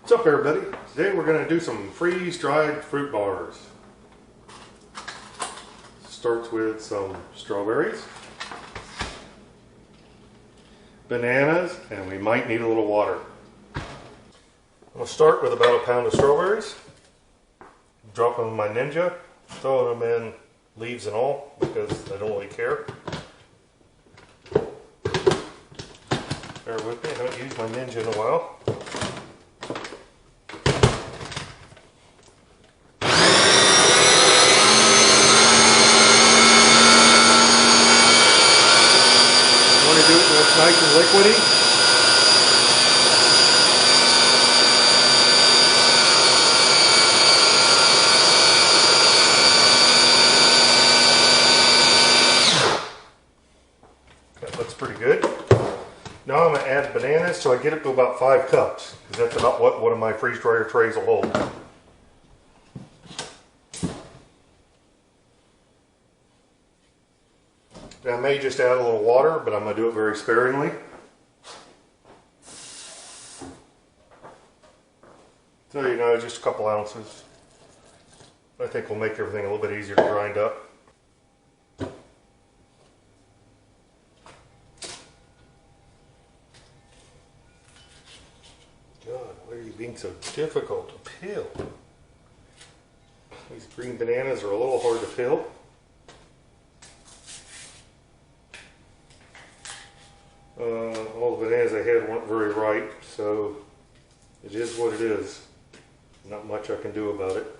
What's up everybody? Today we're going to do some freeze-dried fruit bars. Starts with some strawberries, bananas, and we might need a little water. I'm going to start with about a pound of strawberries. Drop them in my Ninja, throwing them in leaves and all because I don't really care. Bear with me, I haven't used my Ninja in a while. Do it when it's nice and liquidy. That looks pretty good. Now I'm going to add bananas so I get it to about 5 cups, because that's about what one of my freeze dryer trays will hold. Now, I may just add a little water, but I'm going to do it very sparingly. So, you know, just a couple ounces. I think will make everything a little bit easier to grind up. God, why are you being so difficult to peel? These green bananas are a little hard to peel. All the bananas I had weren't very ripe, so it is what it is. Not much I can do about it.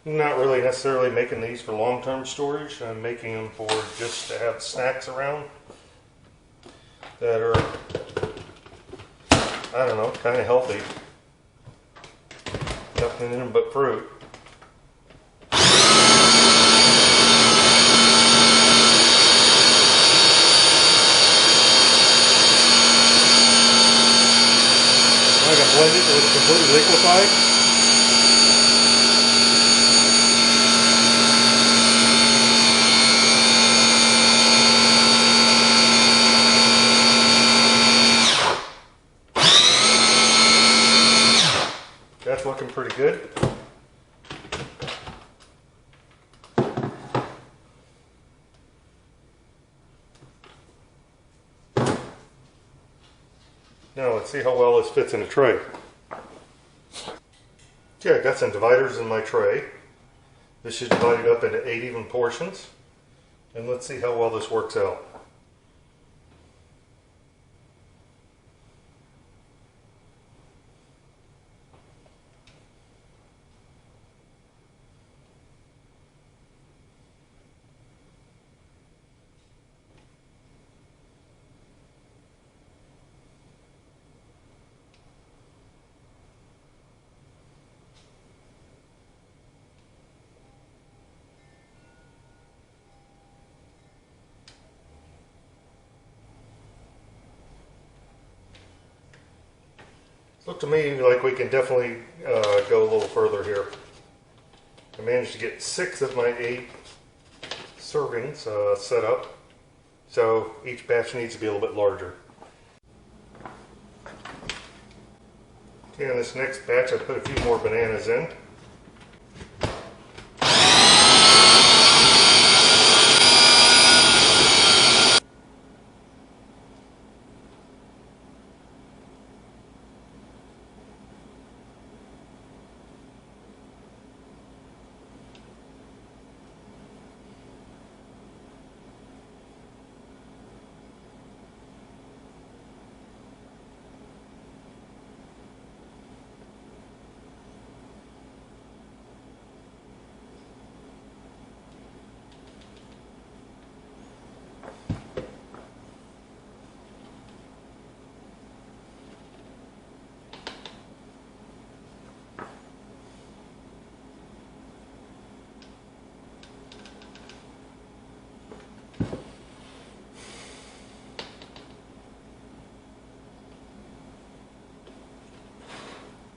I'm not really necessarily making these for long-term storage. I'm making them for just to have snacks around that are, I don't know, kind of healthy. Nothing in them but fruit. Blend it till it's completely liquefied. That's looking pretty good. Now let's see how well this fits in a tray. Okay, I got some dividers in my tray. This is divided up into 8 even portions. And let's see how well this works out. Look to me like we can definitely go a little further here. I managed to get 6 of my 8 servings set up, so each batch needs to be a little bit larger. Okay, in this next batch I put a few more bananas in.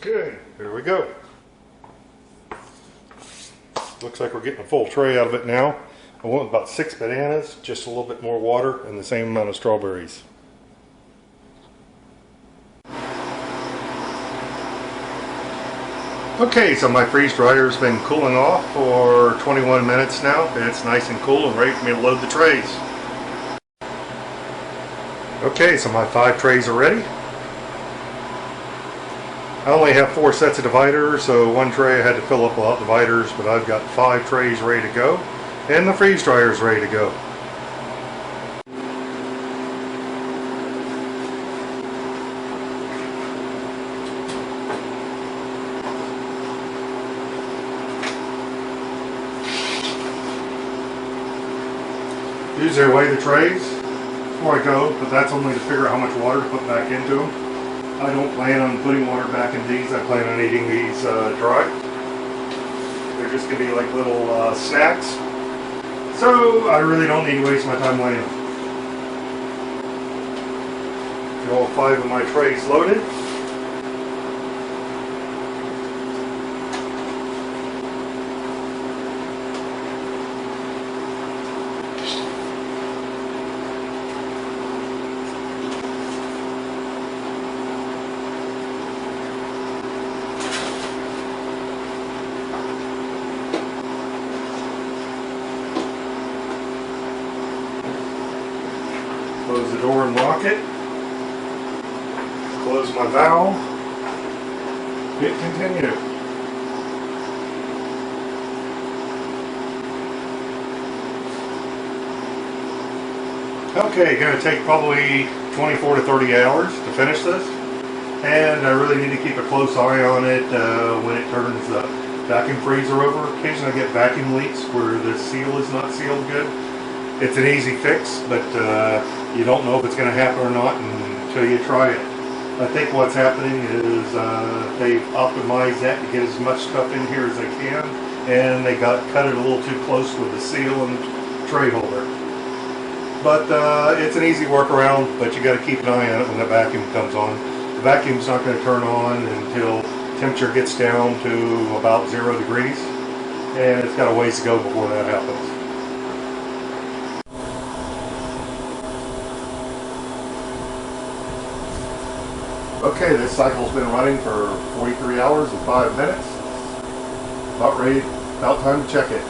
Okay, here we go. Looks like we're getting a full tray out of it now. I want about 6 bananas, just a little bit more water, and the same amount of strawberries. Okay, so my freeze dryer's been cooling off for 21 minutes now. It's nice and cool and ready for me to load the trays. Okay, so my 5 trays are ready. I only have 4 sets of dividers, so one tray I had to fill up without dividers, but I've got 5 trays ready to go, and the freeze dryer's ready to go. Usually I weigh the trays before I go, but that's only to figure out how much water to put back into them. I don't plan on putting water back in these. I plan on eating these dry. They're just going to be like little snacks. So I really don't need to waste my time weighing them. Get all 5 of my trays loaded. Close the door and lock it. Close my valve. Hit continue. Okay, going to take probably 24 to 30 hours to finish this. And I really need to keep a close eye on it when it turns the vacuum freezer over. Occasionally I get vacuum leaks where the seal is not sealed good. It's an easy fix, but you don't know if it's going to happen or not until you try it. I think what's happening is they've optimized that to get as much stuff in here as they can, and they cut it a little too close with the seal and tray holder. But it's an easy workaround, but you got to keep an eye on it when the vacuum comes on. The vacuum's not going to turn on until temperature gets down to about 0 degrees, and it's got a ways to go before that happens. Okay, this cycle's been running for 43 hours and 5 minutes. About time to check it.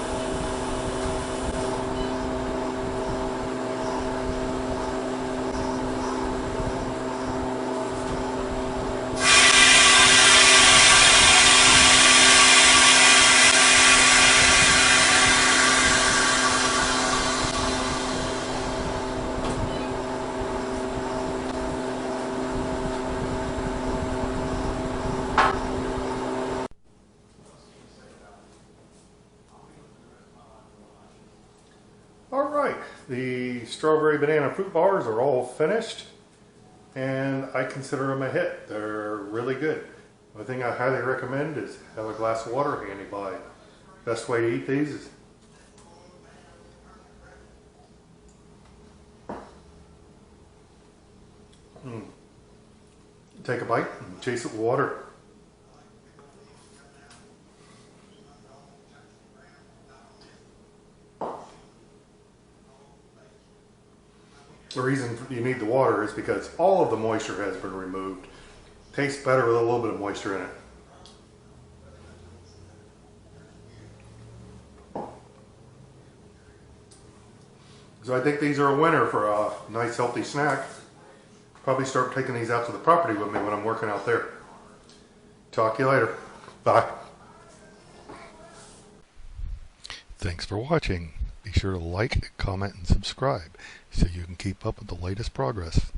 Alright, the strawberry banana fruit bars are all finished, and I consider them a hit. They're really good. The thing I highly recommend is have a glass of water handy by. Best way to eat these is take a bite and chase it with water. The reason you need the water is because all of the moisture has been removed. Tastes better with a little bit of moisture in it. So I think these are a winner for a nice healthy snack. Probably start taking these out to the property with me when I'm working out there. Talk to you later. Bye. Thanks for watching. Be sure to like, comment, and subscribe so you can keep up with the latest progress.